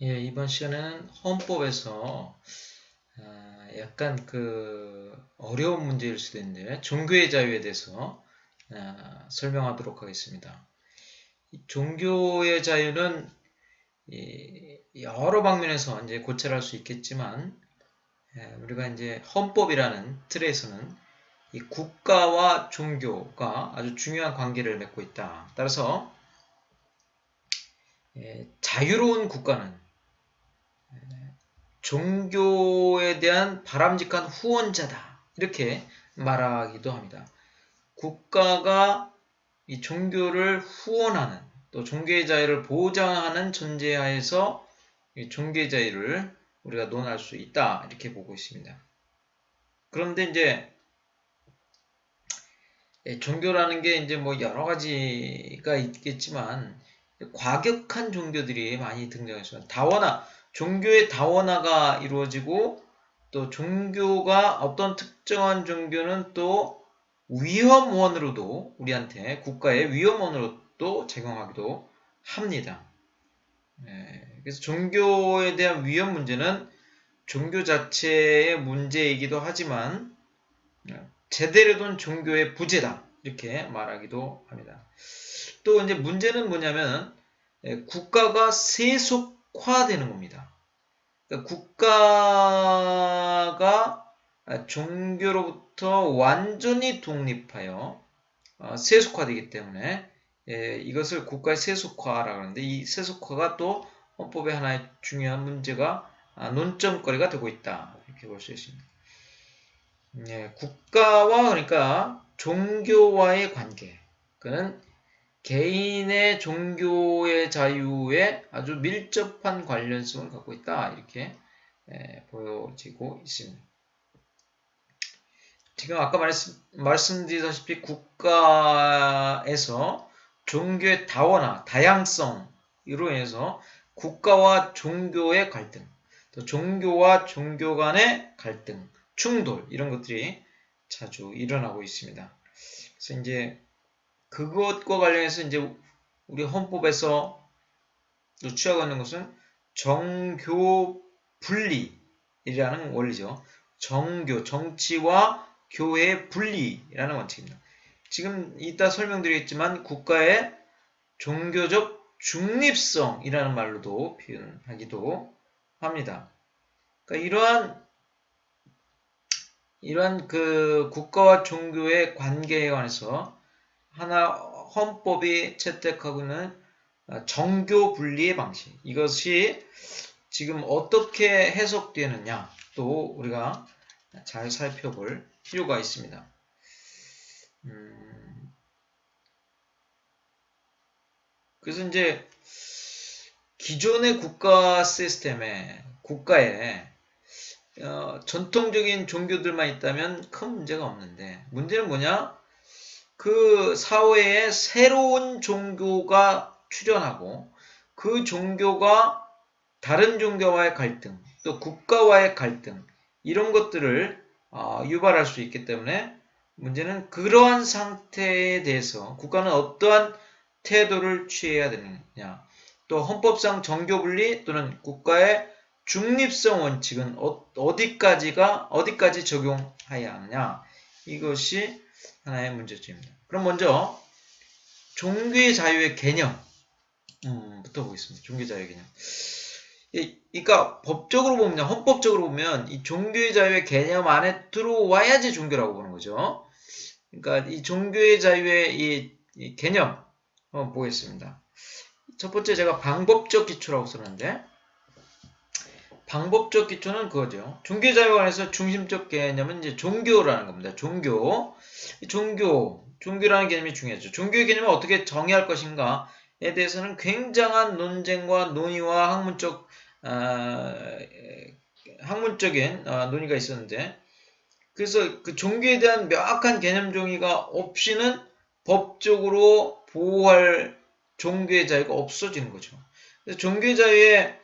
예, 이번 시간에는 헌법에서 약간 어려운 문제일 수도 있는데 종교의 자유에 대해서 설명하도록 하겠습니다. 이 종교의 자유는 여러 방면에서 이제 고찰할 수 있겠지만 우리가 이제 헌법이라는 틀에서는 이 국가와 종교가 아주 중요한 관계를 맺고 있다. 따라서 자유로운 국가는 종교에 대한 바람직한 후원자다. 이렇게 말하기도 합니다. 국가가 이 종교를 후원하는 또 종교의 자유를 보장하는 전제하에서 이 종교의 자유를 우리가 논할 수 있다. 이렇게 보고 있습니다. 그런데 이제 종교라는 게 이제 뭐 여러 가지가 있겠지만 과격한 종교들이 많이 등장했습니다. 종교의 다원화가 이루어지고 또 종교가 어떤 특정한 종교는 또 위험원으로도 우리한테 국가의 위험원으로도 작용하기도 합니다. 그래서 종교에 대한 위험 문제는 종교 자체의 문제이기도 하지만 제대로 된 종교의 부재다 이렇게 말하기도 합니다. 또 이제 문제는 뭐냐면 국가가 세속화되는 겁니다. 그러니까 국가가 종교로부터 완전히 독립하여 세속화되기 때문에 이것을 국가의 세속화라고 하는데 이 세속화가 또 헌법의 하나의 중요한 문제가 논점거리가 되고 있다 이렇게 볼 수 있습니다. 국가와 그러니까 종교와의 관계 그는 개인의 종교의 자유에 아주 밀접한 관련성을 갖고 있다 이렇게 보여지고 있습니다. 지금 아까 말씀드리다시피 국가에서 종교의 다원화, 다양성으로 인해서 국가와 종교의 갈등, 또 종교와 종교 간의 갈등, 충돌 이런 것들이 자주 일어나고 있습니다. 그래서 이제 그것과 관련해서 이제 우리 헌법에서 취하고 있는 것은 정교 분리라는 원리죠. 정치와 교회의 분리라는 원칙입니다. 지금 이따 설명드리겠지만 국가의 종교적 중립성이라는 말로도 표현하기도 합니다. 그러니까 이러한 그 국가와 종교의 관계에 관해서 하나 헌법이 채택하고 있는 정교 분리의 방식 이것이 지금 어떻게 해석되느냐 또 우리가 잘 살펴볼 필요가 있습니다. 그래서 이제 기존의 국가 시스템에 국가에 전통적인 종교들만 있다면 큰 문제가 없는데 문제는 뭐냐? 그 사회에 새로운 종교가 출현하고 그 종교가 다른 종교와의 갈등, 또 국가와의 갈등 이런 것들을 유발할 수 있기 때문에 문제는 그러한 상태에 대해서 국가는 어떠한 태도를 취해야 되느냐 또 헌법상 정교분리 또는 국가의 중립성 원칙은 어디까지 적용해야 하느냐 이것이 하나의 문제점입니다. 그럼 먼저 종교의 자유의 개념부터 보겠습니다. 종교의 자유의 개념. 그러니까 법적으로 보면 헌법적으로 보면 이 종교의 자유의 개념 안에 들어와야지 종교라고 보는 거죠. 그러니까 이 종교의 자유의 이 개념 한번 보겠습니다. 첫 번째 제가 방법적 기초라고 썼는데 방법적 기초는 그거죠. 종교의 자유에 관해서 중심적 개념은 이제 종교라는 겁니다. 종교라는 개념이 중요하죠. 종교의 개념을 어떻게 정의할 것인가에 대해서는 굉장한 논쟁과 논의와 학문적인 논의가 있었는데 그래서 그 종교에 대한 명확한 개념 정의가 없이는 법적으로 보호할 종교의 자유가 없어지는 거죠. 그래서 종교의 자유의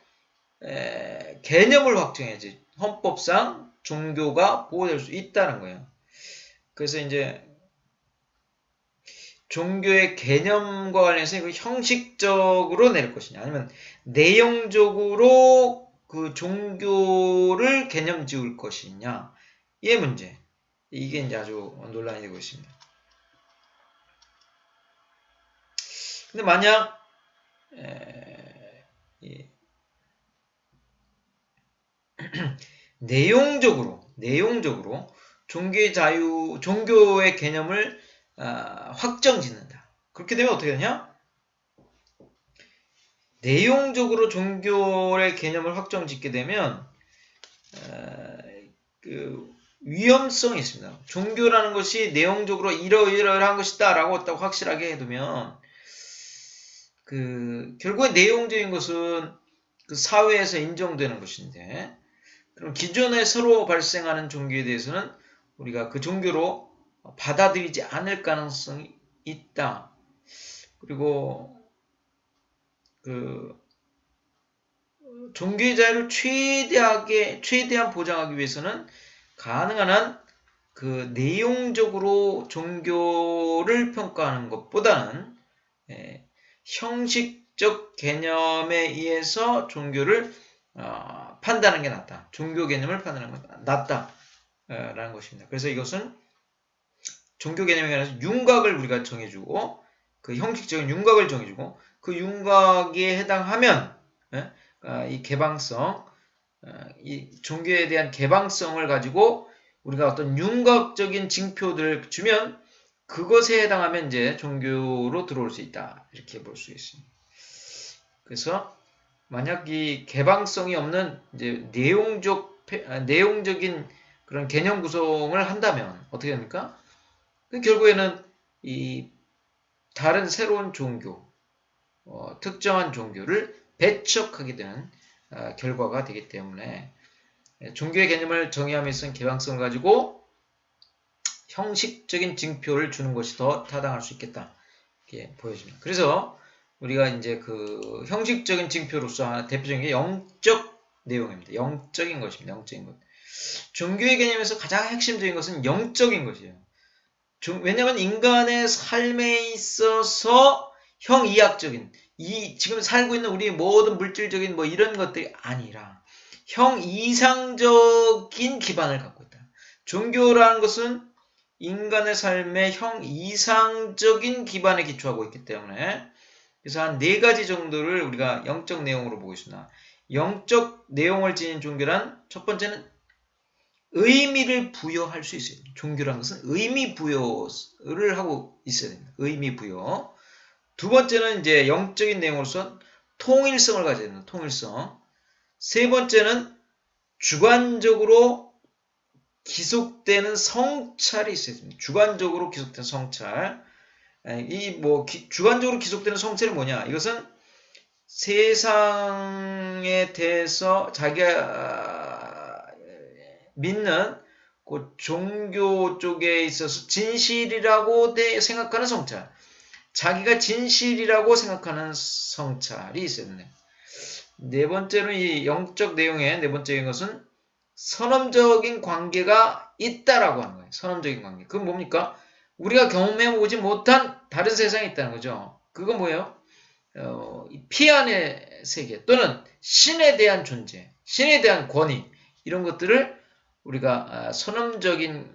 개념을 확정해야지 헌법상 종교가 보호될 수 있다는 거예요. 그래서 이제 종교의 개념과 관련해서 이거 형식적으로 내릴 것이냐, 아니면 내용적으로 그 종교를 개념 지을 것이냐, 이게 문제. 이게 이제 아주 논란이 되고 있습니다. 근데 만약 내용적으로 종교의 개념을 확정 짓는다. 그렇게 되면 어떻게 되냐? 내용적으로 종교의 개념을 확정 짓게 되면 그 위험성이 있습니다. 종교라는 것이 내용적으로 이러이러한 것이다 라고 딱 확실하게 해두면 결국에 내용적인 것은 그 사회에서 인정되는 것인데, 그럼 기존에 서로 발생하는 종교에 대해서는 우리가 그 종교로 받아들이지 않을 가능성이 있다. 그리고 종교의 자유를 최대한 보장하기 위해서는 가능한 한 그 내용적으로 종교를 평가하는 것보다는 형식적 개념에 의해서 종교를 판단하는 게 낫다. 종교 개념을 판단하는 게 낫다라는 것입니다. 그래서 이것은 종교 개념에 관해서 윤곽을 우리가 정해주고, 그 형식적인 윤곽을 정해주고, 그 윤곽에 해당하면 이 개방성, 이 종교에 대한 개방성을 가지고 우리가 어떤 윤곽적인 징표들을 주면 그것에 해당하면 이제 종교로 들어올 수 있다. 이렇게 볼 수 있습니다. 그래서 만약 이 개방성이 없는 이제 내용적인 그런 개념 구성을 한다면 어떻게 됩니까? 결국에는 이 다른 새로운 종교, 특정한 종교를 배척하게 되는 결과가 되기 때문에 종교의 개념을 정의함에 있어서 개방성을 가지고 형식적인 징표를 주는 것이 더 타당할 수 있겠다. 이렇게 보여집니다. 그래서 우리가 이제 그 형식적인 징표로서 대표적인 게 영적 내용입니다. 영적인 것입니다. 영적인 것. 종교의 개념에서 가장 핵심적인 것은 영적인 것이에요. 왜냐하면 인간의 삶에 있어서 형이학적인, 지금 살고 있는 우리 모든 물질적인 뭐 이런 것들이 아니라 형이상적인 기반을 갖고 있다. 종교라는 것은 인간의 삶의 형이상적인 기반에 기초하고 있기 때문에, 그래서 한 4가지 정도를 우리가 영적 내용으로 보고 있습니다. 영적 내용을 지닌 종교란 첫 번째는 의미를 부여할 수 있어요. 종교라는 것은 의미 부여를 하고 있어야 됩니다. 의미 부여. 두 번째는 이제 영적인 내용으로서 통일성을 가져야 됩니다. 통일성. 세 번째는 주관적으로 기속되는 성찰이 있어야 됩니다. 주관적으로 기속되는 성찰. 주관적으로 기속되는 성찰이 뭐냐? 이것은 세상에 대해서 자기가 믿는 그 종교 쪽에 있어서 진실이라고 생각하는 성찰. 자기가 진실이라고 생각하는 성찰이 있어야 됩니다. 네 번째로 이 영적 내용의 네 번째인 것은 선언적인 관계가 있다라고 하는 거예요. 선언적인 관계. 그건 뭡니까? 우리가 경험해보지 못한 다른 세상이 있다는 거죠. 그건 뭐예요? 피안의 세계 또는 신에 대한 존재, 신에 대한 권위, 이런 것들을 우리가 선언적인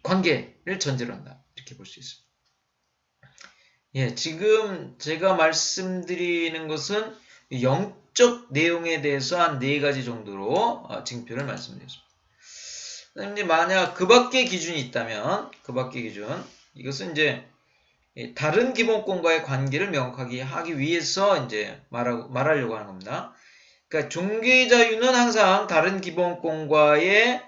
관계를 전제로 한다. 이렇게 볼 수 있습니다. 예, 지금 제가 말씀드리는 것은 영적 내용에 대해서 한 4가지 정도로 징표를 말씀드렸습니다. 그런데 만약 그 밖의 기준이 있다면, 그 밖의 기준, 이것은 이제 다른 기본권과의 관계를 명확하게 하기 위해서 이제 말하려고 하는 겁니다. 그러니까 종교의 자유는 항상 다른 기본권과의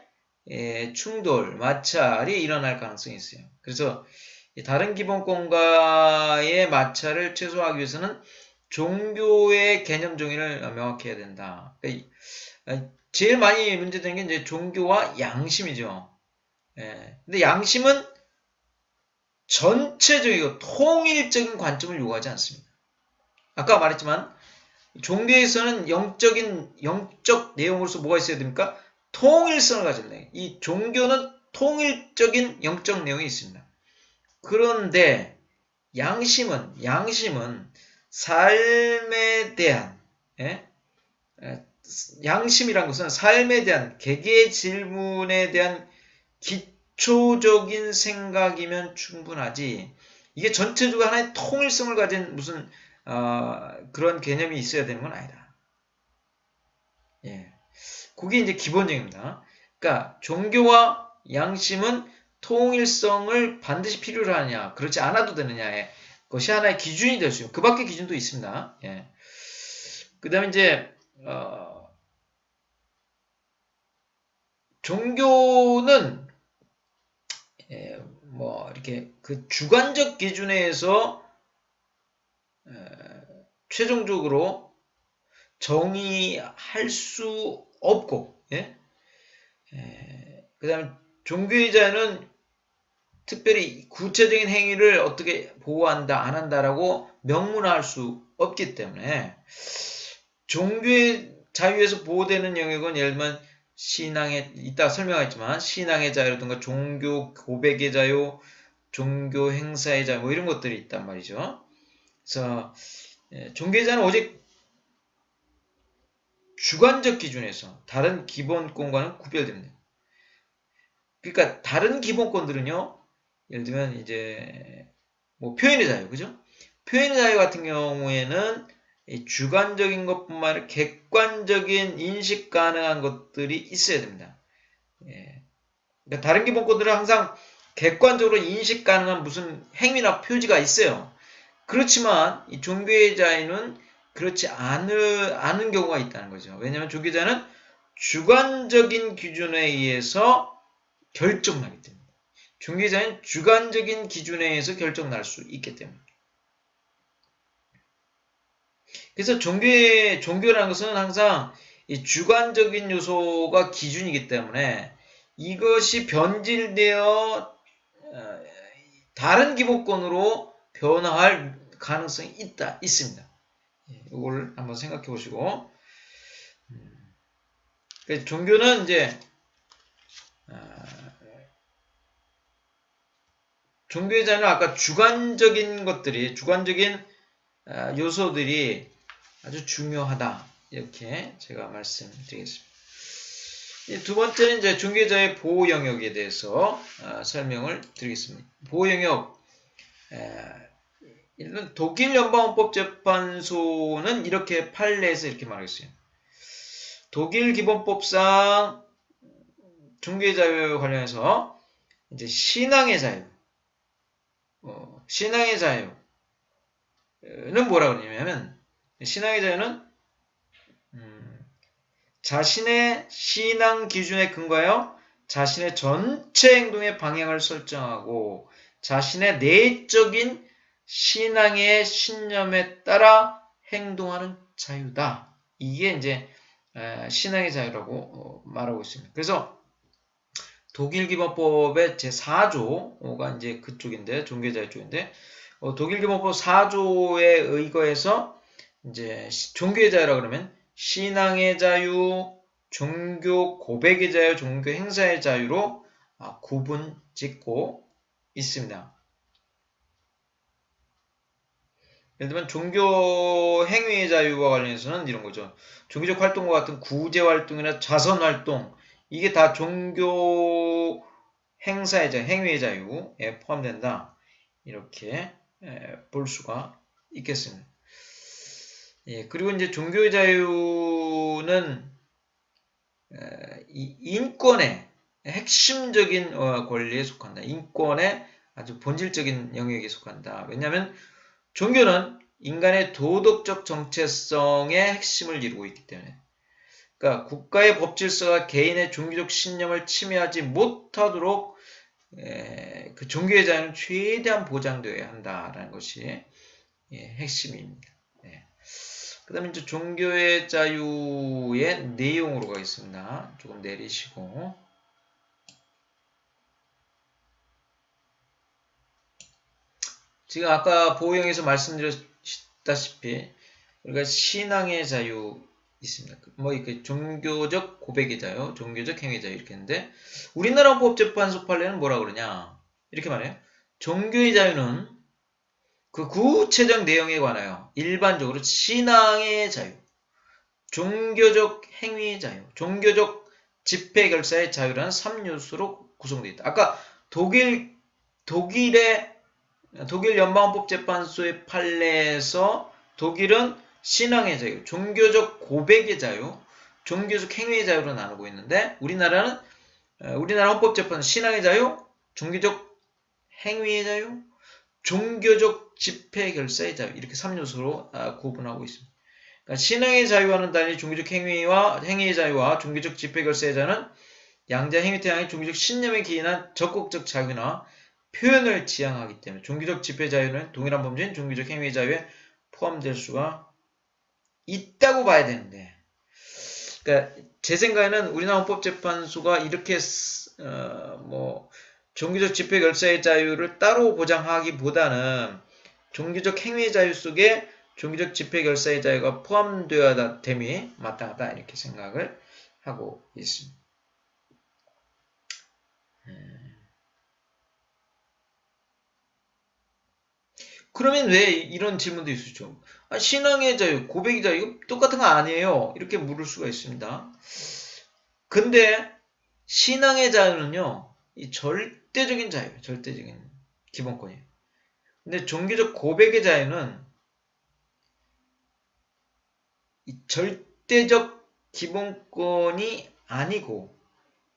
충돌, 마찰이 일어날 가능성이 있어요. 그래서 다른 기본권과의 마찰을 최소화하기 위해서는 종교의 개념 정의를 명확히 해야 된다. 그러니까 제일 많이 문제되는 게 이제 종교와 양심이죠. 근데 양심은 전체적이고 통일적인 관점을 요구하지 않습니다. 아까 말했지만 종교에서는 영적 내용으로서 뭐가 있어야 됩니까? 통일성을 가져야 돼요. 이 종교는 통일적인 영적 내용이 있습니다. 그런데 양심은 삶에 대한, 예? 양심이란 것은 삶에 대한 개개의 질문에 대한 기초적인 생각이면 충분하지, 이게 전체적으로 하나의 통일성을 가진 무슨 그런 개념이 있어야 되는 건 아니다. 예, 그게 이제 기본적입니다. 그러니까 종교와 양심은 통일성을 반드시 필요로 하느냐, 그렇지 않아도 되느냐의 것이 하나의 기준이 될 수 있고, 그 밖의 기준도 있습니다. 예. 그 다음에 이제 종교는 뭐 이렇게 그 주관적 기준에 의해서 최종적으로 정의할 수 없고, 예? 그 다음에 종교의 자유는 특별히 구체적인 행위를 어떻게 보호한다, 안 한다라고 명문화할 수 없기 때문에 종교의 자유에서 보호되는 영역은 예를 들면 신앙의, 이따가 설명하겠지만 신앙의 자유라든가 종교 고백의 자유, 종교 행사의 자유, 뭐 이런 것들이 있단 말이죠. 그래서 종교의 자유는 오직 주관적 기준에서 다른 기본권과는 구별됩니다. 그러니까 다른 기본권들은요, 예를 들면 이제 뭐 표현의 자유, 그죠? 표현의 자유 같은 경우에는 주관적인 것뿐만 아니라 객관적인 인식 가능한 것들이 있어야 됩니다. 예. 그러니까 다른 기본권들은 항상 객관적으로 인식 가능한 무슨 행위나 표지가 있어요. 그렇지만 이 종교의 자유는 그렇지 않은 경우가 있다는 거죠. 왜냐하면 종교의 자유는 주관적인 기준에 의해서 결정나기 때문에. 종교의 자유는 주관적인 기준에 의해서 결정날 수 있기 때문에. 그래서 종교라는 것은 항상 이 주관적인 요소가 기준이기 때문에 이것이 변질되어 다른 기본권으로 변화할 가능성이 있습니다. 이걸 한번 생각해 보시고, 종교는 이제 종교의 자유는 아까 주관적인 요소들이 아주 중요하다, 이렇게 제가 말씀드리겠습니다. 두 번째는 이제 종교의 자유의 보호 영역에 대해서 설명을 드리겠습니다. 보호 영역, 일단 독일 연방헌법재판소는 이렇게 판례에서 이렇게 말하겠어요. 독일 기본법상 종교의 자유에 관련해서 이제 신앙의 자유는 뭐라 그러냐면, 신앙의 자유는 자신의 신앙 기준에 근거하여 자신의 전체 행동의 방향을 설정하고 자신의 내적인 신앙의 신념에 따라 행동하는 자유다. 이게 이제 신앙의 자유라고 말하고 있습니다. 그래서 독일 기본법의 제4조가 이제 그쪽인데, 종교의 자유 쪽인데, 독일 기본법 4조에 의거해서 이제 종교의 자유라 그러면 신앙의 자유, 종교 고백의 자유, 종교 행사의 자유로 구분 짓고 있습니다. 예를 들면 종교 행위의 자유와 관련해서는 이런 거죠. 종교적 활동과 같은 구제 활동이나 자선 활동, 이게 다 종교 행사의 자유, 행위의 자유에 포함된다, 이렇게 볼 수가 있겠습니다. 그리고 이제 종교의 자유는 인권의 핵심적인 권리에 속한다. 인권의 아주 본질적인 영역에 속한다. 왜냐하면 종교는 인간의 도덕적 정체성의 핵심을 이루고 있기 때문에. 그러니까 국가의 법질서가 개인의 종교적 신념을 침해하지 못하도록 그 종교의 자유는 최대한 보장되어야 한다라는 것이 핵심입니다. 그 다음에 이제 종교의 자유의 내용으로 가겠습니다. 조금 내리시고. 지금 아까 보호영에서 말씀드렸다시피 우리가 신앙의 자유 있습니다. 뭐 이렇게 종교적 고백의 자유, 종교적 행위의 자유 이렇게 했는데, 우리나라 헌법재판소 판례는 뭐라 그러냐? 이렇게 말해요. 종교의 자유는 그 구체적 내용에 관하여 일반적으로 신앙의 자유, 종교적 행위의 자유, 종교적 집회 결사의 자유라는 3요소로 구성되어 있다. 아까 독일 연방헌법재판소의 판례에서 독일은 신앙의 자유, 종교적 고백의 자유, 종교적 행위의 자유로 나누고 있는데 우리나라 헌법재판은 신앙의 자유, 종교적 행위의 자유, 종교적 집회 결사의 자유 이렇게 3요소로 구분하고 있습니다. 그러니까 신앙의 자유와는 달리 종교적 행위의 자유와 종교적 집회 결사의 자유는 양자 행위 태양의 종교적 신념에 기인한 적극적 자유나 표현을 지향하기 때문에 종교적 집회 자유는 동일한 범죄인 종교적 행위의 자유에 포함될 수가 있다고 봐야 되는데, 그러니까 제 생각에는 우리나라 헌법재판소가 이렇게 종교적 집회 결사의 자유를 따로 보장하기보다는 종교적 행위의 자유 속에 종교적 집회 결사의 자유가 포함되어야 됨이 마땅하다 이렇게 생각을 하고 있습니다. 그러면 왜 이런 질문도 있었죠? 신앙의 자유, 고백의 자유 이거 똑같은 거 아니에요? 이렇게 물을 수가 있습니다. 근데 신앙의 자유는요, 이 절대적인 자유예요. 절대적인 기본권이에요. 근데 종교적 고백의 자유는 이 절대적 기본권이 아니고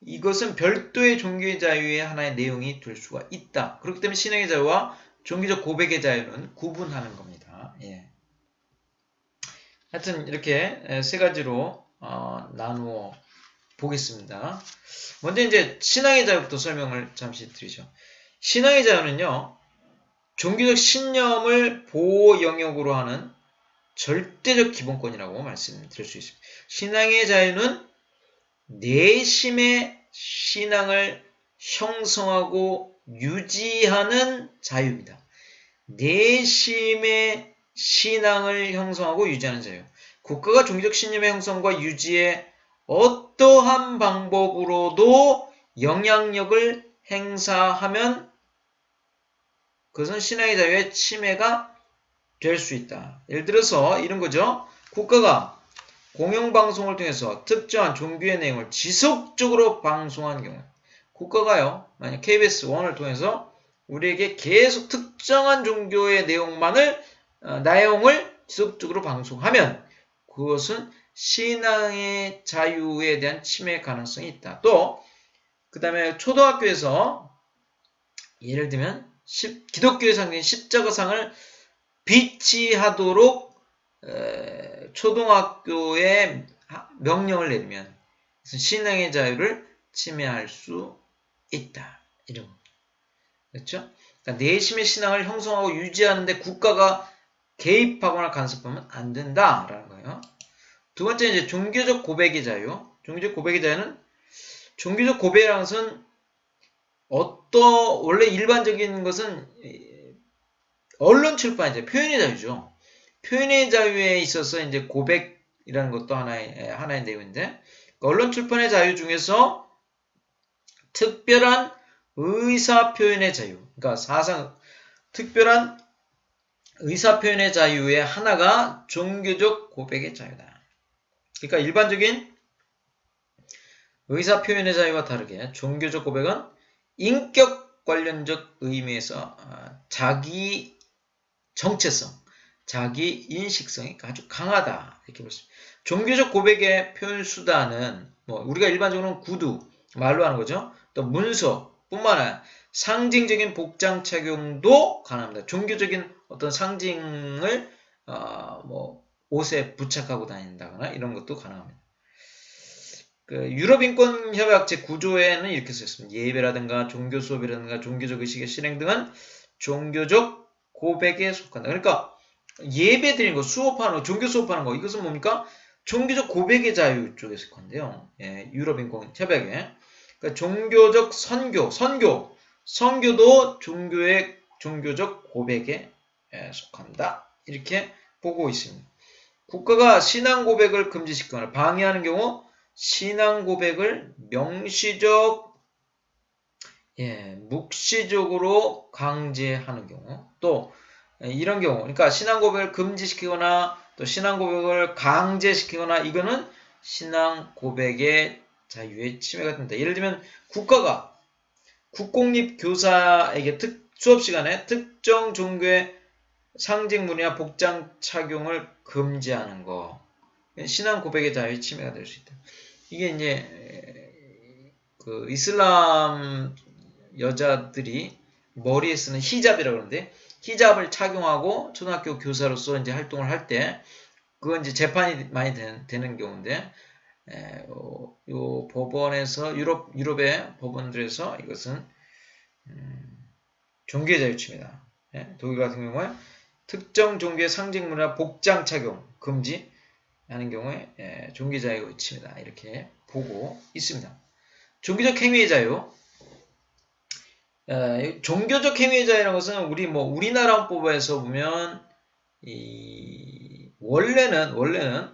이것은 별도의 종교의 자유의 하나의 내용이 될 수가 있다. 그렇기 때문에 신앙의 자유와 종교적 고백의 자유는 구분하는 겁니다. 예. 하여튼 이렇게 세 가지로 나누어 보겠습니다. 먼저 이제 신앙의 자유부터 설명을 잠시 드리죠. 신앙의 자유는요, 종교적 신념을 보호 영역으로 하는 절대적 기본권이라고 말씀드릴 수 있습니다. 신앙의 자유는 내심의 신앙을 형성하고 유지하는 자유입니다. 내심의 신앙을 형성하고 유지하는 자유. 국가가 종교적 신념의 형성과 유지에 어떠한 방법으로도 영향력을 행사하면 그것은 신앙의 자유의 침해가 될 수 있다. 예를 들어서 이런 거죠. 국가가 공영방송을 통해서 특정한 종교의 내용을 지속적으로 방송하는 경우, 국가가요, 만약 KBS 1을 통해서 우리에게 계속 특정한 종교의 내용을 지속적으로 방송하면 그것은 신앙의 자유에 대한 침해 가능성이 있다. 또 그 다음에 초등학교에서 예를 들면 기독교의 상징인 십자가상을 비치하도록 초등학교에 명령을 내리면 신앙의 자유를 침해할 수 있다. 이런 겁니다. 그렇죠? 그러니까 내심의 신앙을 형성하고 유지하는데 국가가 개입하거나 간섭하면 안 된다라는 거예요. 두 번째 이제 종교적 고백의 자유. 종교적 고백의 자유는 종교적 고백이라는 것은 원래 일반적인 것은 언론 출판의 자유, 표현의 자유죠. 표현의 자유에 있어서 이제 고백이라는 것도 하나의 내용인데, 언론 출판의 자유 중에서 특별한 의사 표현의 자유, 그러니까 특별한 의사 표현의 자유의 하나가 종교적 고백의 자유다. 그러니까 일반적인 의사 표현의 자유와 다르게 종교적 고백은 인격 관련적 의미에서 자기 정체성, 자기 인식성이 아주 강하다 이렇게 볼 수 있습니다. 종교적 고백의 표현 수단은 우리가 일반적으로는 구두, 말로 하는 거죠. 또 문서뿐만 아니라 상징적인 복장 착용도 가능합니다. 종교적인 어떤 상징을 옷에 부착하고 다닌다거나 이런 것도 가능합니다. 유럽인권협약 제9조에는 이렇게 써있습니다. 예배라든가 종교 수업이라든가 종교적 의식의 실행 등은 종교적 고백에 속한다. 그러니까 예배 드리는 거, 수업하는 거, 종교 수업하는 거 이것은 뭡니까? 종교적 고백의 자유 쪽에 속한데요. 예, 유럽인권협약에. 그러니까 종교적 선교도 종교적 고백에 속한다. 이렇게 보고 있습니다. 국가가 신앙 고백을 금지시키거나 방해하는 경우 신앙 고백을 묵시적으로 강제하는 경우, 또 이런 경우, 그러니까 신앙 고백을 금지시키거나 또 신앙 고백을 강제시키거나 이거는 신앙 고백의 자유의 침해가 된다. 예를 들면 국가가 국공립 교사에게 수업 시간에 특정 종교의 상징물이나 복장 착용을 금지하는 거. 신앙 고백의 자유의 침해가 될 수 있다. 이게 이제 그 이슬람 여자들이 머리에 쓰는 히잡이라고 그러는데 히잡을 착용하고 초등학교 교사로서 이제 활동을 할 때 그건 이제 재판이 많이 되는 경우인데 요 법원에서 유럽의 법원들에서 이것은 종교의 자유 침해다. 독일 같은 경우에 특정 종교의 상징물이나 복장 착용 금지 하는 경우에 종교 자유 침해다. 이렇게 보고 있습니다. 종교적 행위의 자유. 종교적 행위의 자유라는 것은 우리나라 헌법에서 보면 원래는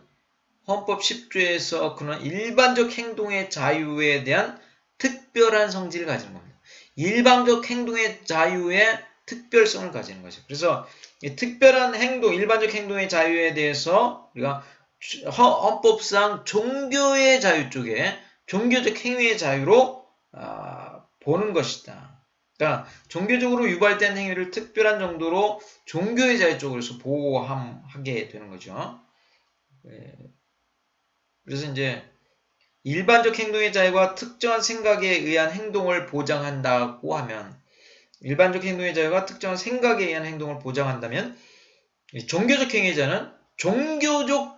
헌법 10조에서 그런 일반적 행동의 자유에 대한 특별한 성질을 가지는 겁니다. 일반적 행동의 자유의 특별성을 가지는 거죠. 그래서 이 특별한 행동, 일반적 행동의 자유에 대해서 우리가 헌법상 종교의 자유 쪽에 종교적 행위의 자유로 보는 것이다. 그러니까 종교적으로 유발된 행위를 특별한 정도로 종교의 자유 쪽으로서 보호하게 되는 거죠. 그래서 이제 일반적 행동의 자유가 특정한 생각에 의한 행동을 보장한다고 하면 일반적 행동의 자유가 특정한 생각에 의한 행동을 보장한다면 종교적 행위의 자유는 종교적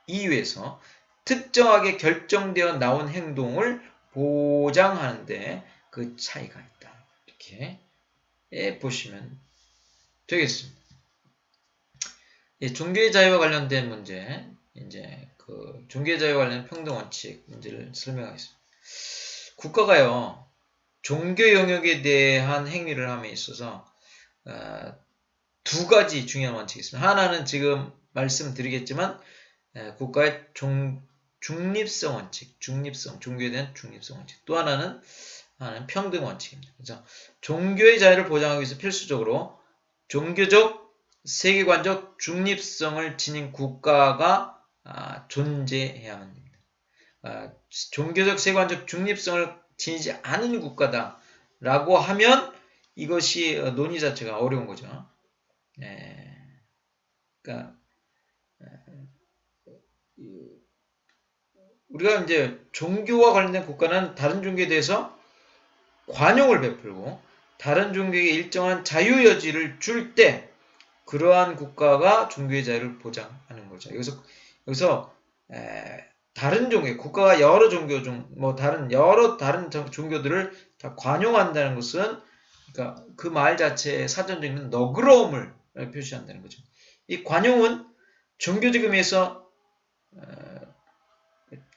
이유에서 특정하게 결정되어 나온 행동을 보장하는데 그 차이가 있다. 이렇게 보시면 되겠습니다. 종교의 자유와 관련된 문제, 이제 그 종교의 자유와 관련된 평등 원칙 문제를 설명하겠습니다. 국가가요, 종교 영역에 대한 행위를 함에 있어서 두 가지 중요한 원칙이 있습니다. 하나는 지금 말씀드리겠지만 국가의 중립성 원칙, 종교에 대한 중립성 원칙. 또 하나는 평등 원칙입니다. 그래서 종교의 자유를 보장하기 위해서 필수적으로 종교적, 세계관적 중립성을 지닌 국가가 존재해야만 됩니다. 종교적, 세계관적 중립성을 지니지 않은 국가다라고 하면 이것이 논의 자체가 어려운 거죠. 그러니까 우리가 이제 종교와 관련된 국가는 다른 종교에 대해서 관용을 베풀고 다른 종교에게 일정한 자유 여지를 줄 때 그러한 국가가 종교의 자유를 보장하는 거죠. 여기서 다른 종교, 국가가 여러 종교 다른 종교들을 다 관용한다는 것은 그러니까 그 말 자체의 사전적인 너그러움을 표시한다는 거죠. 이 관용은 종교적 의미에서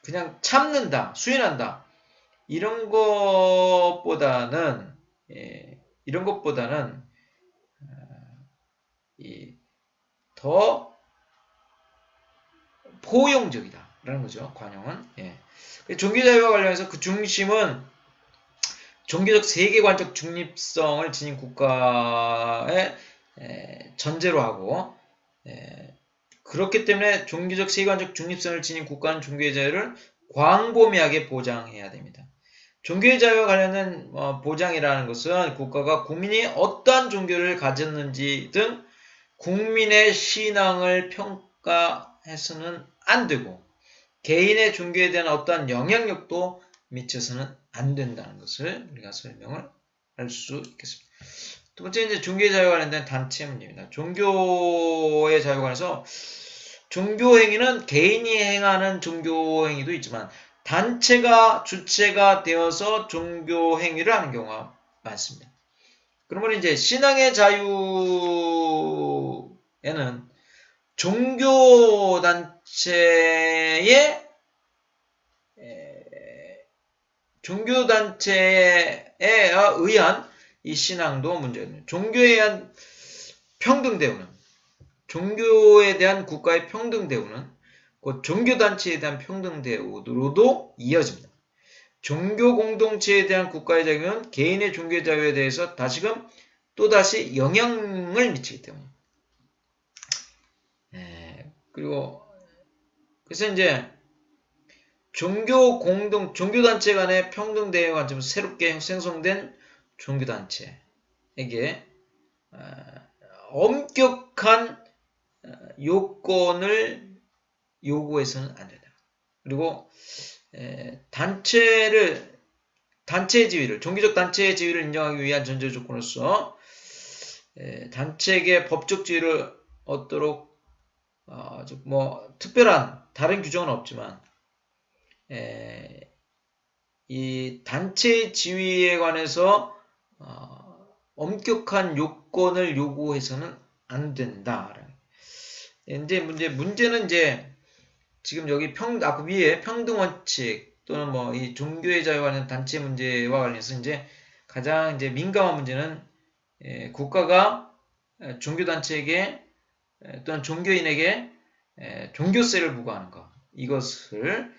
그냥 참는다, 수행한다 이런 것보다는 더 포용적이다라는 거죠. 관용은. 종교자유와 관련해서 그 중심은 종교적 세계관적 중립성을 지닌 국가의 전제로 하고 그렇기 때문에 종교적 세계관적 중립성을 지닌 국가는 종교의 자유를 광범위하게 보장해야 됩니다. 종교의 자유와 관련된 보장이라는 것은 국가가 국민이 어떠한 종교를 가졌는지 등 국민의 신앙을 평가해서는 안 되고 개인의 종교에 대한 어떠한 영향력도 미쳐서는 안 된다는 것을 우리가 설명을 할 수 있겠습니다. 두 번째 이제 종교의 자유와 관련된 단체 문제입니다. 종교의 자유에 관해서 종교 행위는 개인이 행하는 종교 행위도 있지만 단체가 주체가 되어서 종교 행위를 하는 경우가 많습니다. 그러면 이제 신앙의 자유에는 종교 단체에 의한 이 신앙도 문제가 됩니다. 종교에 의한 평등 대우는 종교에 대한 국가의 평등 대우는 곧 종교단체에 대한 평등 대우로도 이어집니다. 종교 공동체에 대한 국가의 자유는 개인의 종교 자유에 대해서 다시금 또다시 영향을 미치기 때문에. 그래서 이제 종교단체 간의 평등 대응 관점에서 새롭게 생성된 종교단체에게 엄격한 요건을 요구해서는 안 된다. 그리고 단체의 지위를, 종교적 단체의 지위를 인정하기 위한 전제 조건으로서 단체에게 법적 지위를 얻도록 뭐 특별한 다른 규정은 없지만 이 단체의 지위에 관해서 엄격한 요건을 요구해서는 안 된다. 이제 문제는 이제 지금 여기 아까 위에 평등 원칙 또는 뭐 이 종교의 자유와 관련 단체 문제와 관련해서 이제 가장 이제 민감한 문제는 국가가 종교단체에게 또는 종교인에게 종교세를 부과하는 것. 이것을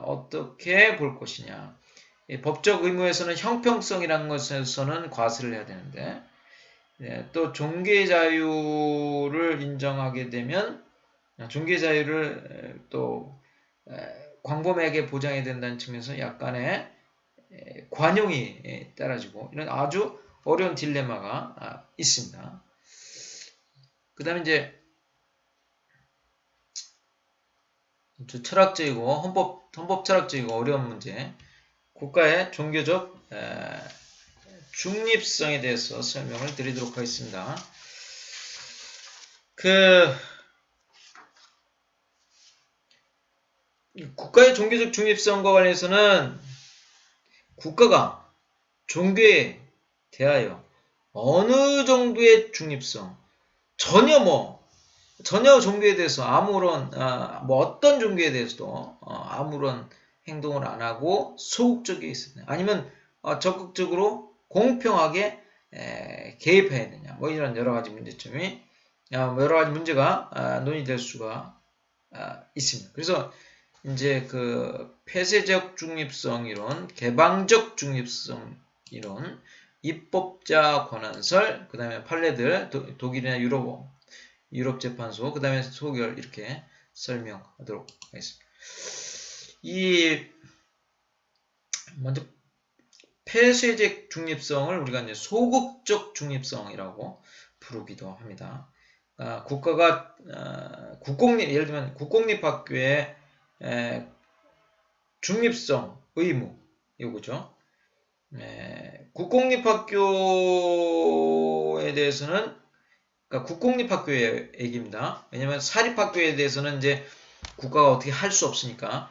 어떻게 볼 것이냐. 법적 의무에서는 형평성이라는 것에서는 과세를 해야 되는데 또 종교의 자유를 인정하게 되면 종교의 자유를 또 광범위하게 보장해야 된다는 측면에서 약간의 관용이 따라지고 이런 아주 어려운 딜레마가 있습니다. 그 다음에 이제 철학적이고 헌법 철학적이고 어려운 문제, 국가의 종교적 중립성에 대해서 설명을 드리도록 하겠습니다. 국가의 종교적 중립성과 관련해서는 국가가 종교에 대하여 어느 정도의 중립성, 전혀 종교에 대해서 아무런 뭐 어떤 종교에 대해서도 아무런 행동을 안 하고 소극적이 있으냐, 아니면 적극적으로 공평하게 개입해야 되냐, 뭐 이런 여러 가지 문제점이 여러 가지 문제가 논의될 수가 있습니다. 그래서 이제 그 폐쇄적 중립성 이론, 개방적 중립성 이론, 입법자 권한설, 그 다음에 판례들, 독일이나 유럽 재판소, 그 다음에 소결 이렇게 설명하도록 하겠습니다. 먼저 폐쇄적 중립성을 우리가 이제 소극적 중립성이라고 부르기도 합니다. 국가가 예를 들면 국공립학교의 중립성 의무 요구죠. 국공립학교에 대해서는 그러니까 국공립학교의 얘기입니다. 왜냐하면 사립학교에 대해서는 이제 국가가 어떻게 할 수 없으니까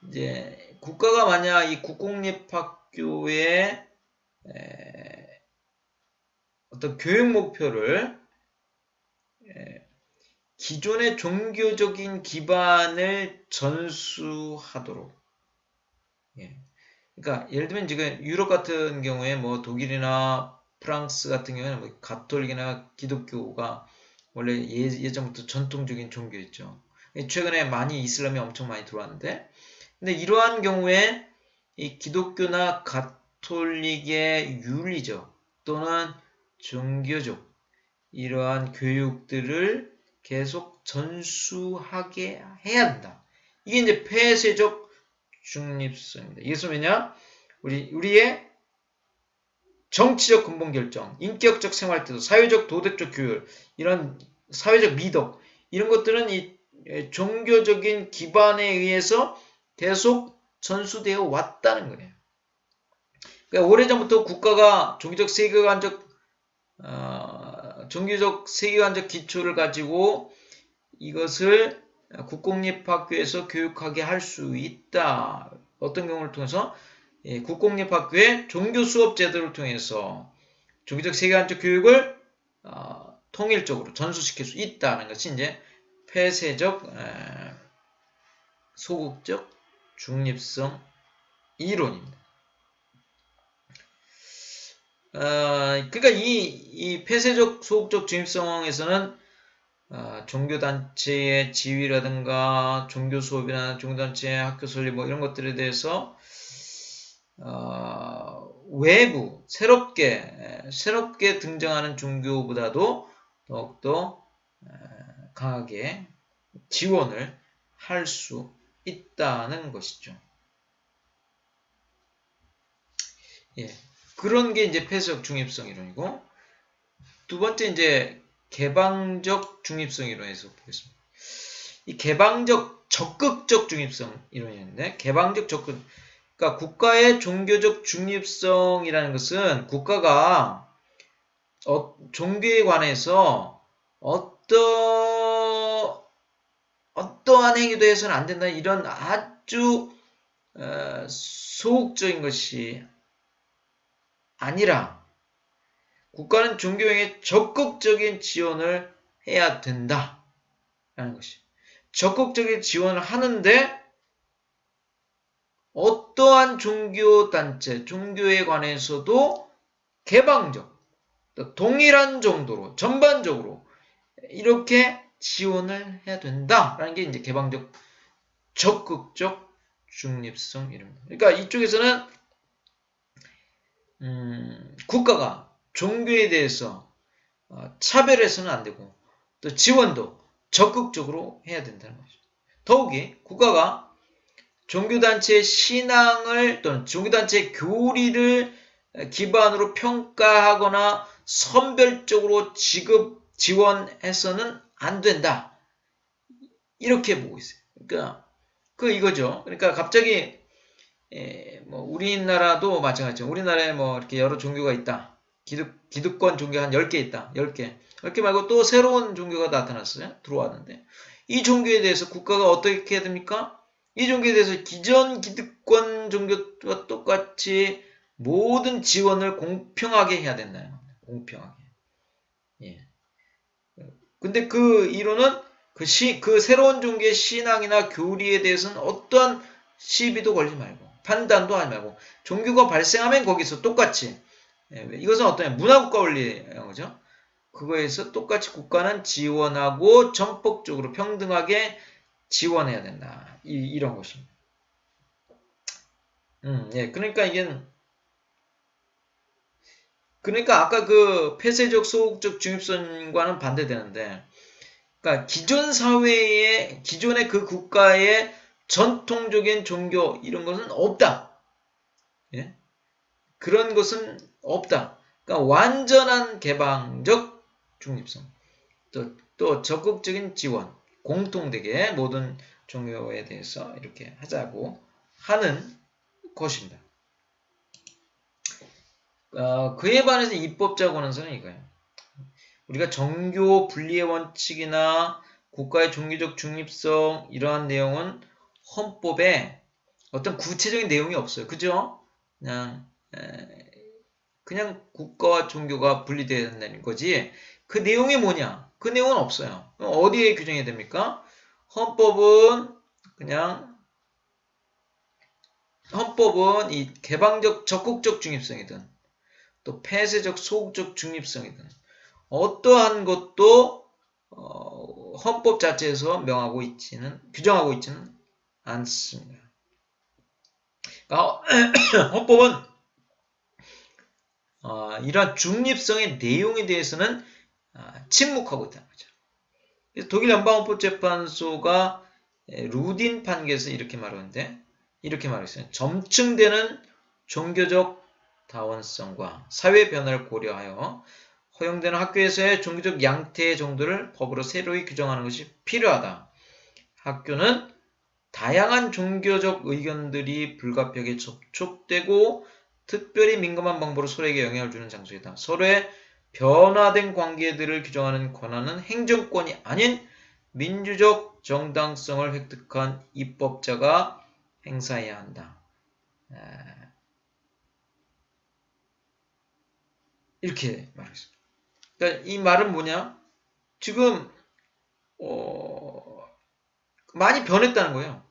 이제 국가가 만약 이 국공립학교의 어떤 교육 목표를 기존의 종교적인 기반을 전수하도록. 그러니까 예를 들면 지금 유럽 같은 경우에 뭐 독일이나 프랑스 같은 경우에는 뭐 가톨릭이나 기독교가 원래 예전부터 전통적인 종교였죠. 최근에 많이 이슬람이 엄청 많이 들어왔는데, 근데 이러한 경우에 이 기독교나 가톨릭의 윤리적 또는 종교적 이러한 교육들을 계속 전수하게 해야 한다. 이게 이제 폐쇄적 중립성입니다. 이것은 왜냐? 우리의 정치적 근본 결정, 인격적 생활태도, 사회적 도덕적 교육, 이런 사회적 미덕, 이런 것들은 이 종교적인 기반에 의해서 계속 전수되어 왔다는 거예요. 그러니까 오래전부터 국가가 종교적 세계관적 기초를 가지고 이것을 국공립학교에서 교육하게 할 수 있다. 어떤 경우를 통해서 국공립학교의 종교 수업 제도를 통해서 종교적 세계관적 교육을 통일적으로 전수시킬 수 있다는 것이 이제 폐쇄적 소극적 중립성 이론입니다. 그러니까 이 폐쇄적 소극적 중립성에서는 종교단체의 지위라든가 종교 수업이나 종교단체의 학교 설립 뭐 이런 것들에 대해서 외부 새롭게 등장하는 종교보다도 더욱더 강하게 지원을 할 수 있다는 것이죠. 예, 그런 게 이제 폐쇄적 중립성 이론이고, 두 번째 이제 개방적 중립성 이론에서 보겠습니다. 이 개방적 적극적 중립성 이론이었는데, 개방적 적극, 그러니까 국가의 종교적 중립성이라는 것은 국가가 종교에 관해서 어떠한 행위도 해서는 안 된다, 이런 아주 소극적인 것이 아니라 국가는 종교행위에 적극적인 지원을 해야 된다라는 것이. 적극적인 지원을 하는데 어떠한 종교단체, 종교에 관해서도 개방적, 동일한 정도로, 전반적으로 이렇게 지원을 해야 된다라는 게 이제 개방적, 적극적 중립성 이름입니다. 그러니까 이쪽에서는 국가가 종교에 대해서 차별해서는 안 되고 또 지원도 적극적으로 해야 된다는 거죠. 더욱이 국가가 종교단체의 신앙을 또는 종교단체의 교리를 기반으로 평가하거나 선별적으로 지원해서는 안 된다. 이렇게 보고 있어요. 그러니까 이거죠. 그러니까 갑자기 뭐 우리나라도 마찬가지죠. 우리나라에 뭐 이렇게 여러 종교가 있다. 기득권 종교 한 10개 있다. 10개. 10개 말고 또 새로운 종교가 나타났어요. 들어왔는데 이 종교에 대해서 국가가 어떻게 해야 됩니까? 이 종교에 대해서 기존 기득권 종교와 똑같이 모든 지원을 공평하게 해야 된다요. 공평하게. 예. 근데 그 이론은 그 새로운 종교의 신앙이나 교리에 대해서는 어떠한 시비도 걸지 말고 판단도 하지 말고 종교가 발생하면 거기서 똑같이 이것은 어떤 문화국가 원리인 거죠. 그거에서 똑같이 국가는 지원하고 전폭적으로 평등하게 지원해야 된다. 이런 것입니다. 예, 그러니까 아까 그 폐쇄적 소극적 중립성과는 반대되는데, 그러니까 기존의 그 국가의 전통적인 종교 이런 것은 없다. 예? 그런 것은 없다. 그러니까 완전한 개방적 중립성, 또 적극적인 지원, 공통되게 모든 종교에 대해서 이렇게 하자고 하는 것입니다. 그에 반해서 입법자 권한서는 이거예요. 우리가 정교 분리의 원칙이나 국가의 종교적 중립성 이러한 내용은 헌법에 어떤 구체적인 내용이 없어요. 그죠? 그냥 국가와 종교가 분리되어야 된다는 거지. 그 내용이 뭐냐? 그 내용은 없어요. 그럼 어디에 규정해야 됩니까? 헌법은 이 개방적 적극적 중립성이든 또 폐쇄적 소극적 중립성이든 어떠한 것도 헌법 자체에서 규정하고 있지는 않습니다. 헌법은 이러한 중립성의 내용에 대해서는 침묵하고 있다는 거죠. 그래서 독일 연방헌법재판소가 루딘 판결에서 이렇게 말했어요. 점층되는 종교적 다원성과 사회 변화를 고려하여 허용되는 학교에서의 종교적 양태의 정도를 법으로 새로이 규정하는 것이 필요하다. 학교는 다양한 종교적 의견들이 불가피하게 접촉되고 특별히 민감한 방법으로 서로에게 영향을 주는 장소이다. 서로의 변화된 관계들을 규정하는 권한은 행정권이 아닌 민주적 정당성을 획득한 입법자가 행사해야 한다. 이렇게 말했습니다. 그러니까 이 말은 뭐냐? 지금 많이 변했다는 거예요.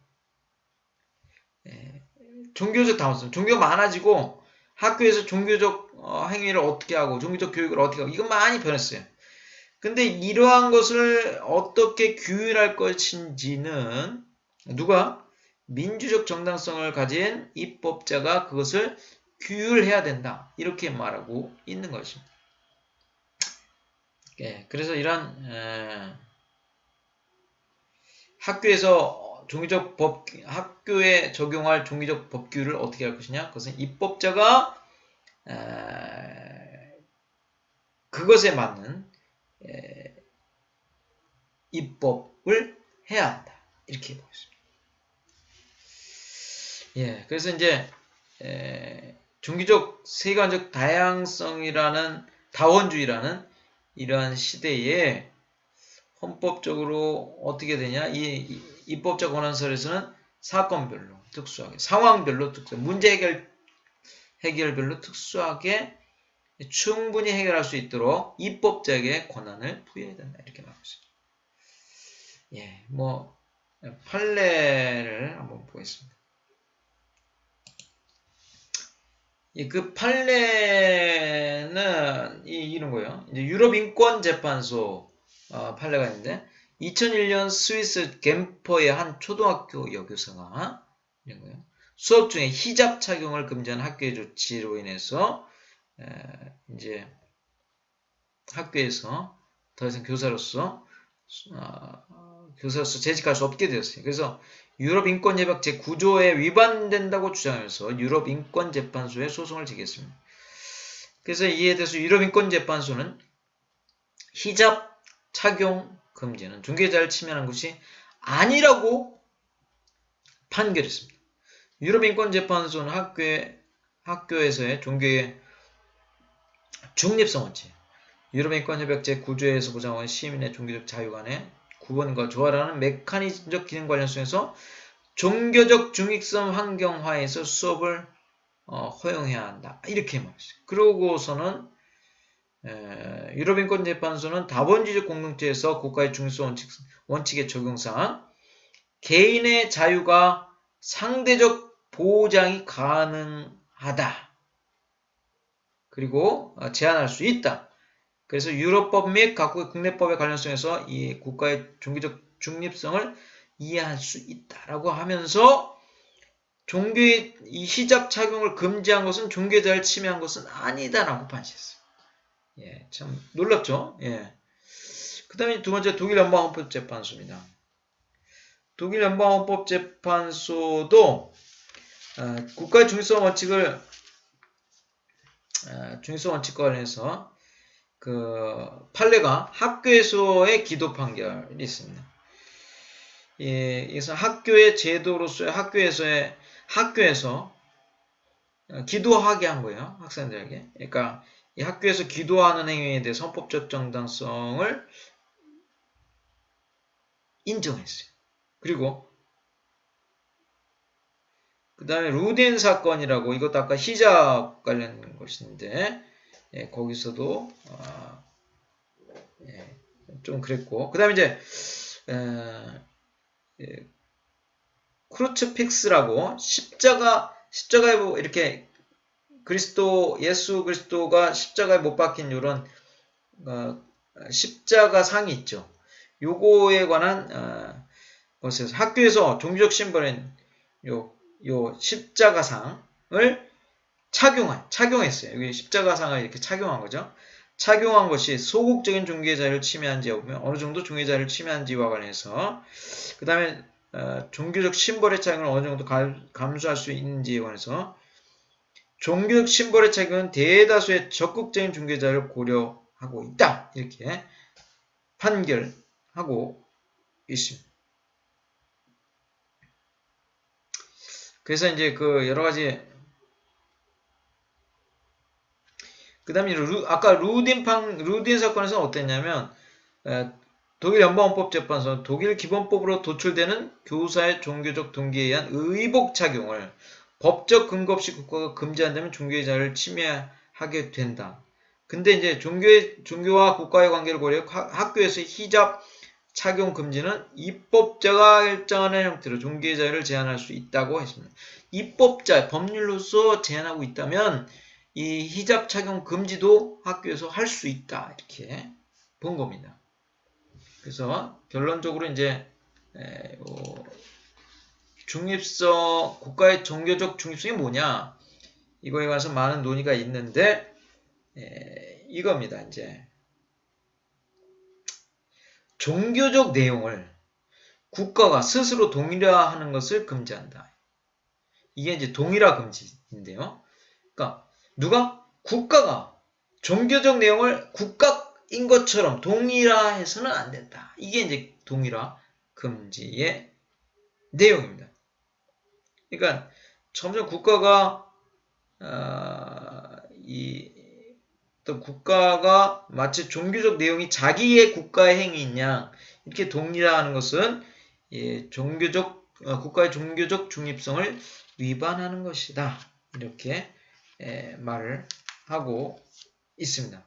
종교적 다원성, 종교가 많아지고 학교에서 종교적 행위를 어떻게 하고 종교적 교육을 어떻게 하고 이건 많이 변했어요. 근데 이러한 것을 어떻게 규율할 것인지는 누가? 민주적 정당성을 가진 입법자가 그것을 규율해야 된다. 이렇게 말하고 있는 것입니다. 예, 그래서 이런 학교에서 학교에 적용할 종교적 법규를 어떻게 할 것이냐? 그것은 입법자가 그것에 맞는 입법을 해야 한다. 이렇게 보겠습니다. 예, 그래서 이제 종교적 세관적 다원주의라는 이러한 시대에 헌법적으로 어떻게 되냐? 이 입법자 권한설에서는 사건별로 특수하게, 상황별로 특수하게, 문제 해결별로 특수하게 충분히 해결할 수 있도록 입법자에게 권한을 부여해야 된다. 이렇게 말하고 있습니다. 예, 판례를 한번 보겠습니다. 그 판례는 이런 거예요. 이제 유럽인권재판소 판례가 있는데 2001년 스위스 겐퍼의 한 초등학교 여교사가 이런 거예요. 수업 중에 히잡 착용을 금지한 학교의 조치로 인해서 이제 학교에서 더 이상 교사로서 재직할 수 없게 되었어요. 그래서 유럽인권협약 제9조에 위반된다고 주장하면서 유럽인권재판소에 소송을 제기했습니다. 그래서 이에 대해서 유럽인권재판소는 히잡 착용 금지는 종교자를 침해하는 것이 아니라고 판결했습니다. 유럽인권재판소는 학교에서의 종교의 중립성 원칙, 유럽인권협약 제9조에서 보장하는 시민의 종교적 자유 간의 구분과 조화라는 메커니즘적 기능 관련성에서 종교적 중립성 환경하에서 수업을 허용해야 한다. 이렇게 말했어요. 그러고서는 유럽인권재판소는 다원주의적 공동체에서 국가의 중립성 원칙의 적용상 개인의 자유가 상대적 보장이 가능하다. 그리고 제한할 수 있다. 그래서 유럽법 및 각국의 국내법의 관련성에서 이 국가의 종교적 중립성을 이해할 수 있다라고 하면서 종교의 이 히잡 착용을 금지한 것은 종교자를 침해한 것은 아니다라고 판시했어요. 예, 참 놀랍죠? 예. 그 다음에 두 번째 독일 연방헌법재판소입니다. 독일 연방헌법재판소도 국가의 중립성 원칙과 관련해서 그 판례가 학교에서의 기도 판결이 있습니다. 예, 그래서 학교의 제도로서의 학교에서 기도하게 한 거예요. 학생들에게. 그러니까 이 학교에서 기도하는 행위에 대해 헌법적 정당성을 인정했어요. 그리고 그 다음에 루덴 사건이라고 이것도 아까 히잡 관련 것인데 거기서도 좀 그랬고 그 다음에 이제 크루츠픽스라고 십자가에 이렇게 예수 그리스도가 십자가에 못 박힌 이런 십자가 상이 있죠. 요거에 관한 것에서 학교에서 종교적 심벌인 요 십자가상을 착용했어요. 여기 십자가상을 이렇게 착용한 거죠. 착용한 것이 소극적인 종교의 자유를 침해한지에 보면 어느 정도 종교의 자유를 침해한지와 관해서 그 다음에 종교적 심벌의 착용을 어느 정도 감수할 수 있는지에 관해서 종교적 심벌의 착용은 대다수의 적극적인 종교의 자유를 고려하고 있다. 이렇게 판결하고 있습니다. 그래서 이제 그 여러 가지 그 다음에 아까 루딘 사건에서는 어땠냐면 독일 연방헌법재판소는 독일 기본법으로 도출되는 교사의 종교적 동기에 의한 의복 착용을 법적 근거 없이 국가가 금지한다면 종교의 자유를 침해하게 된다. 근데 이제 종교와 국가의 관계를 고려해 학교에서 히잡 착용 금지는 입법자가 결정하는 형태로 종교의 자유를 제한할 수 있다고 했습니다. 입법자, 법률로서 제한하고 있다면 이 히잡 착용 금지도 학교에서 할 수 있다. 이렇게 본 겁니다. 그래서 결론적으로 이제 국가의 종교적 중립성이 뭐냐? 이거에 관해서 많은 논의가 있는데 이겁니다. 이제 종교적 내용을 국가가 스스로 동일화하는 것을 금지한다. 이게 이제 동일화 금지인데요. 그러니까 누가 국가가 종교적 내용을 국가인 것처럼 동일화해서는 안 된다. 이게 이제 동일화 금지의 내용입니다. 그러니까 점점 국가가 또 국가가 마치 종교적 내용이 자기의 국가의 행위인 양 이렇게 동일화하는 것은 국가의 종교적 중립성을 위반하는 것이다. 이렇게 말을 하고 있습니다.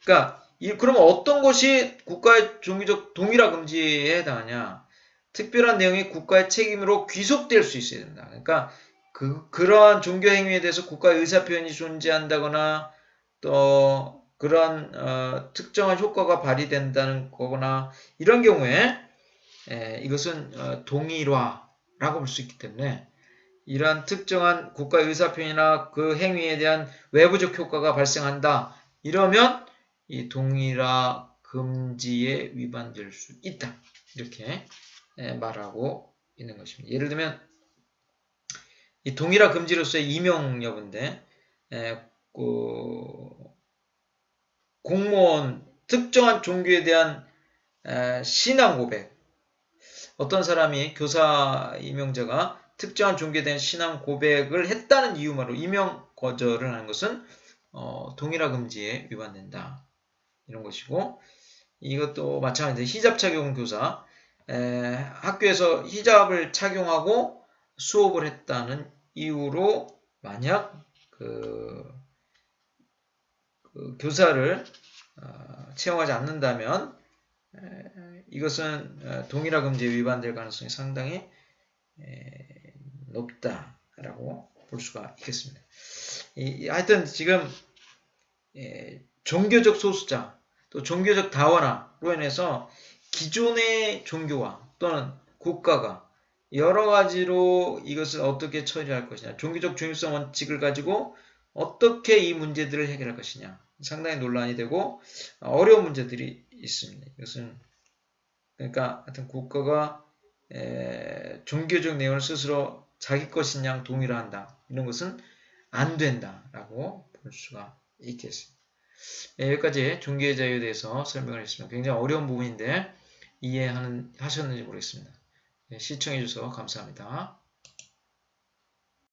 그러니까 그러면 어떤 것이 국가의 종교적 동일화 금지에 해당하냐? 특별한 내용이 국가의 책임으로 귀속될 수 있어야 된다. 그러니까 그러한 종교 행위에 대해서 국가의 의사표현이 존재한다거나 또 그런 특정한 효과가 발휘된다는 거거나 이런 경우에 이것은 동일화라고 볼 수 있기 때문에 이러한 특정한 국가의 의사표현이나 그 행위에 대한 외부적 효과가 발생한다. 이러면 이 동일화 금지에 위반될 수 있다. 이렇게 말하고 있는 것입니다. 예를 들면 이 동일화 금지로서의 이명 여부인데 공무원 특정한 종교에 대한 신앙 고백 어떤 사람이 교사 임용자가 특정한 종교에 대한 신앙 고백을 했다는 이유만으로 임용 거절을 하는 것은 동일화 금지에 위반된다. 이런 것이고 이것도 마찬가지로 히잡 착용 교사 학교에서 히잡을 착용하고 수업을 했다는 이유로 만약 그 교사를 채용하지 않는다면 이것은 동일화 금지에 위반될 가능성이 상당히 높다라고 볼 수가 있겠습니다. 하여튼 지금 종교적 소수자 또 종교적 다원화로 인해서 기존의 종교와 또는 국가가 여러 가지로 이것을 어떻게 처리할 것이냐 종교적 중립성 원칙을 가지고 어떻게 이 문제들을 해결할 것이냐 상당히 논란이 되고 어려운 문제들이 있습니다. 이것은 그러니까 하여튼 국가가 종교적 내용을 스스로 자기 것인 양 동일화한다. 이런 것은 안 된다라고 볼 수가 있겠습니다. 여기까지 종교의 자유에 대해서 설명을 했습니다. 굉장히 어려운 부분인데 이해하셨는지 모르겠습니다. 시청해 주셔서 감사합니다.